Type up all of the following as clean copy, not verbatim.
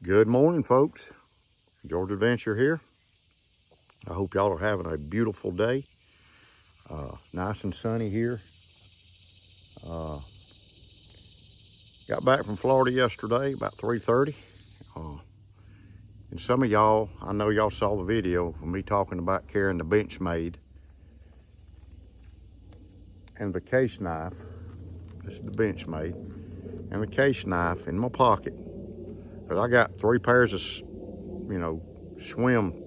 Good morning, folks. George Adventure here. I hope y'all are having a beautiful day. Nice and sunny here. Got back from Florida yesterday about 3:30. And some of y'all, I know y'all saw the video of me talking about carrying the Benchmade and the case knife. This is the Benchmade and the case knife in my pocket. Because I got 3 pairs of, swim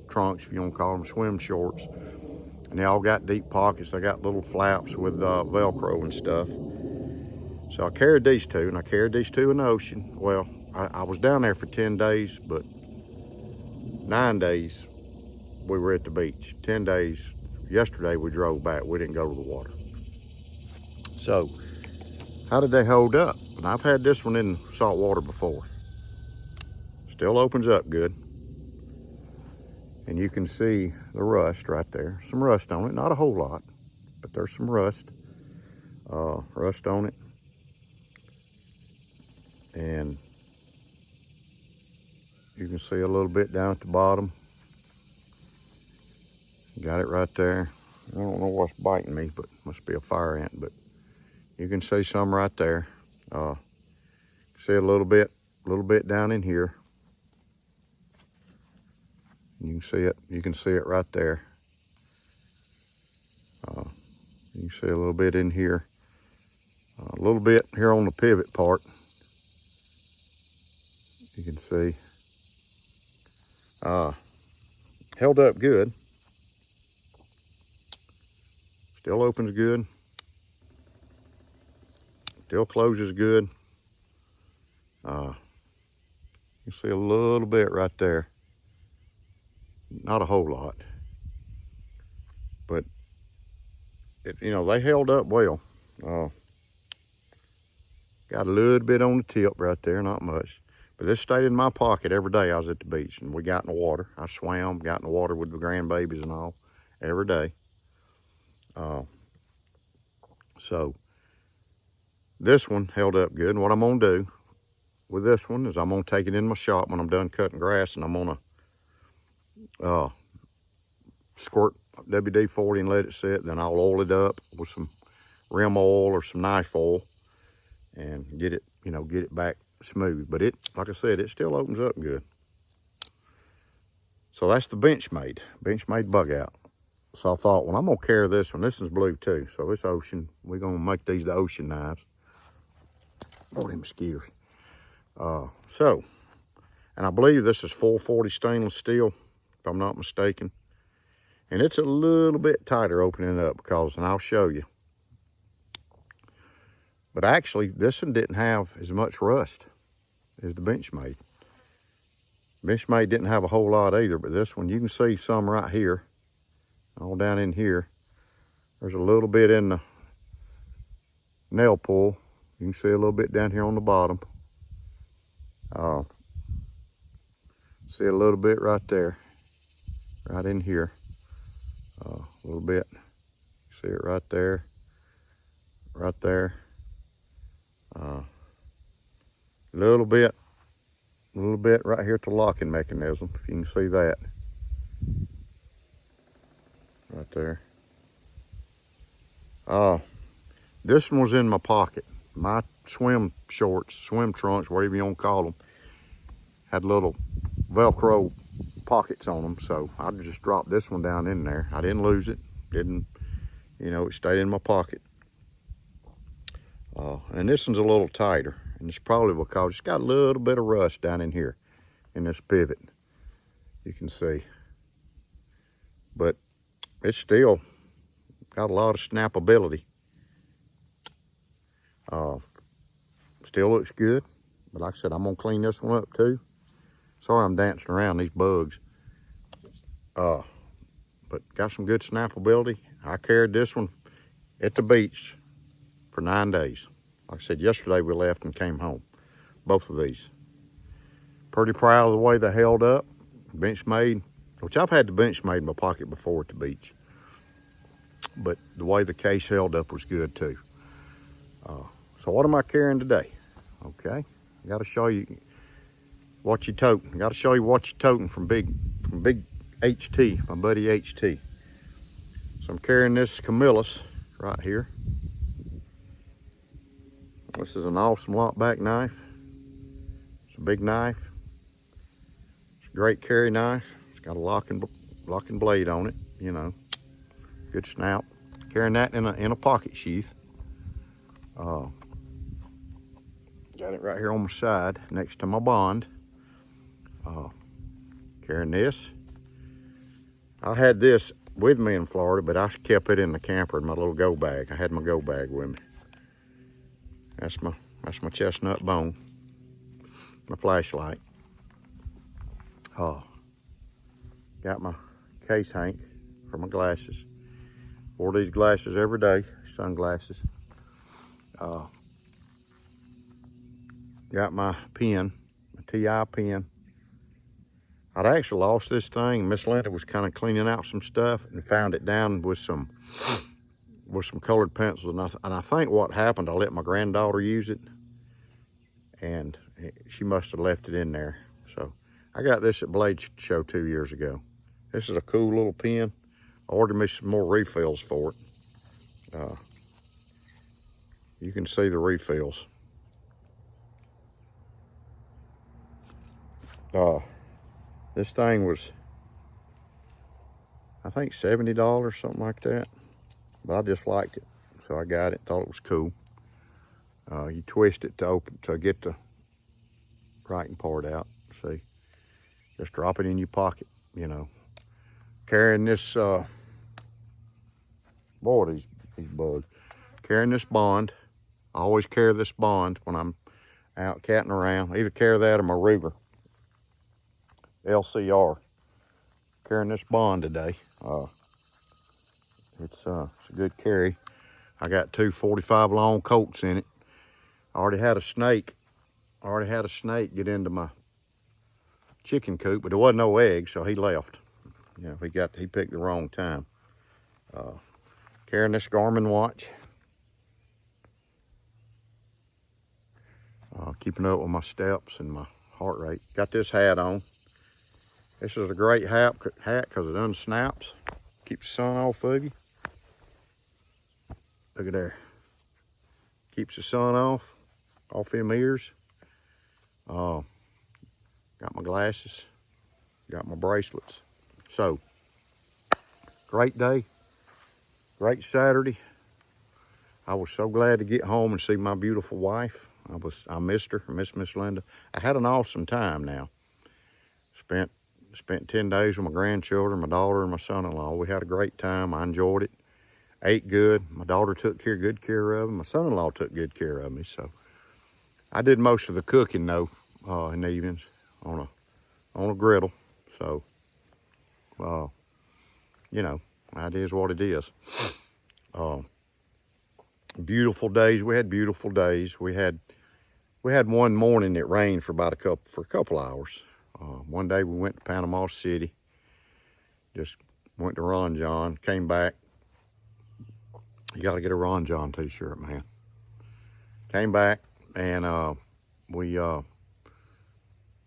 trunks, if you want to call them, swim shorts. And they all got deep pockets. They got little flaps with Velcro and stuff. So I carried these two, and I carried these two in the ocean. Well, I was down there for 10 days, but 9 days we were at the beach. 10 days, yesterday we drove back. We didn't go to the water. So, how did they hold up? And I've had this one in salt water before. Still opens up good. And you can see the rust right there. Some rust on it, not a whole lot, but there's some rust. Rust on it. And you can see a little bit down at the bottom. Got it right there. I don't know what's biting me, but must be a fire ant, but you can see some right there. See a little bit down in here. You can see it right there. You can see a little bit in here. A little bit here on the pivot part. You can see. Held up good. Still opens good. Still closes good. You see a little bit right there. Not a whole lot. But, they held up well. Got a little bit on the tip right there, not much. But this stayed in my pocket every day I was at the beach. And we got in the water. I swam, got in the water with the grandbabies and all, every day. So, this one held up good. And what I'm going to do with this one is I'm going to take it in my shop when I'm done cutting grass. And I'm going to squirt WD-40 and let it sit. Then I'll oil it up with some rim oil or some knife oil and get it back smooth. But like I said, it still opens up good. So that's the Benchmade Bugout. So I thought, well, I'm gonna carry this one. This one's blue too, so it's ocean. We're gonna make these the ocean knives. Oh, them mosquitoes. And I believe this is 440 stainless steel, if I'm not mistaken. And it's a little bit tighter opening up and I'll show you. But actually, this one didn't have as much rust as the Benchmade. Benchmade didn't have a whole lot either, but this one, you can see some right here, all down in here. There's a little bit in the nail pull. You can see a little bit down here on the bottom. See a little bit right there, right in here. A little bit. See it right there, right there. A little bit right here at the locking mechanism, if you can see that. Right there. This one was in my pocket. My swim shorts, swim trunks, whatever you want to call them, had little Velcro pockets on them, so I just dropped this one down in there. I didn't lose it. It stayed in my pocket. And this one's a little tighter, and it's probably because it's got a little bit of rust down in here in this pivot. You can see. But it's still got a lot of snappability. Still looks good, but like I said, I'm gonna clean this one up too. Sorry I'm dancing around these bugs. But got some good snappability. I carried this one at the beach for 9 days. Like I said, yesterday we left and came home. Both of these. Pretty proud of the way they held up. Benchmade, which I've had the Benchmade in my pocket before at the beach. But the way the case held up was good too. So what am I carrying today? Okay, I got to show you what you toting. Got to show you what you toting from Big HT, my buddy HT. So I'm carrying this Camillus right here. This is an awesome lockback knife. It's a big knife. It's a great carry knife. It's got a locking blade on it, you know. Good snout. Carrying that in a pocket sheath. Got it right here on my side next to my bond. Carrying this. I had this with me in Florida, but I kept it in the camper in my little go bag. I had my go bag with me. That's my chestnut bone. My flashlight. Got my case hank for my glasses. Wore these glasses every day, sunglasses. Got my pen, my TI pen. I'd actually lost this thing. Miss Linda was kind of cleaning out some stuff and found it down with some colored pencils. And I think what happened, I let my granddaughter use it, and she must have left it in there. So I got this at Blade Show 2 years ago. This is a cool little pen. I ordered me some more refills for it. You can see the refills. This thing was, I think $70, something like that. But I just liked it, so I got it. Thought it was cool. You twist it to get the writing part out. See, just drop it in your pocket. You know, carrying this. Boy, these bugs. Carrying this bond. I always carry this bond when I'm out catting around. Either carry that or my Ruger LCR. Carrying this bond today. It's a good carry. I got 2 45 long Colts in it. I already had a snake get into my chicken coop, but there wasn't no eggs, so he left. You know, he picked the wrong time. Carrying this Garmin watch. Keeping up with my steps and my heart rate. Got this hat on. This is a great hat because it unsnaps. Keeps the sun off of you. Look at there. Keeps the sun off them ears. Got my glasses. Got my bracelets. So, great day. Great Saturday. I was so glad to get home and see my beautiful wife. I missed her. I missed Miss Linda. I had an awesome time now. Spent 10 days with my grandchildren, my daughter, and my son-in-law. We had a great time. I enjoyed it. Ate good. My daughter took good care of me. My son-in-law took good care of me. So I did most of the cooking though in the evenings on a griddle. So you know, it is what it is. Beautiful days. We had beautiful days. We had one morning it rained for a couple hours. One day we went to Panama City, just went to Ron John, came back. You got to get a Ron John t-shirt, man. Came back and we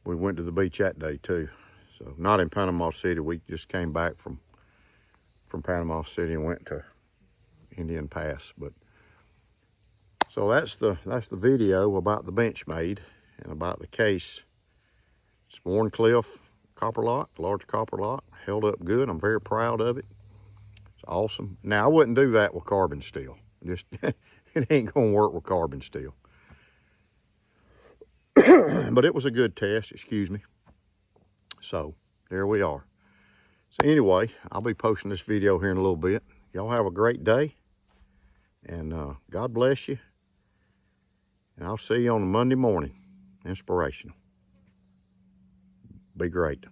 went to the beach that day too. So not in Panama City. We just came back from Panama City and went to Indian Pass. But so that's the video about the Benchmade and about the case. It's Warncliffe Copperlock, large Copperlock, held up good. I'm very proud of it. It's awesome. Now I wouldn't do that with carbon steel. Just it ain't gonna work with carbon steel. But it was a good test, excuse me. So there we are. So anyway, I'll be posting this video here in a little bit. Y'all have a great day, and God bless you. And I'll see you on a Monday morning. Inspirational. Be great.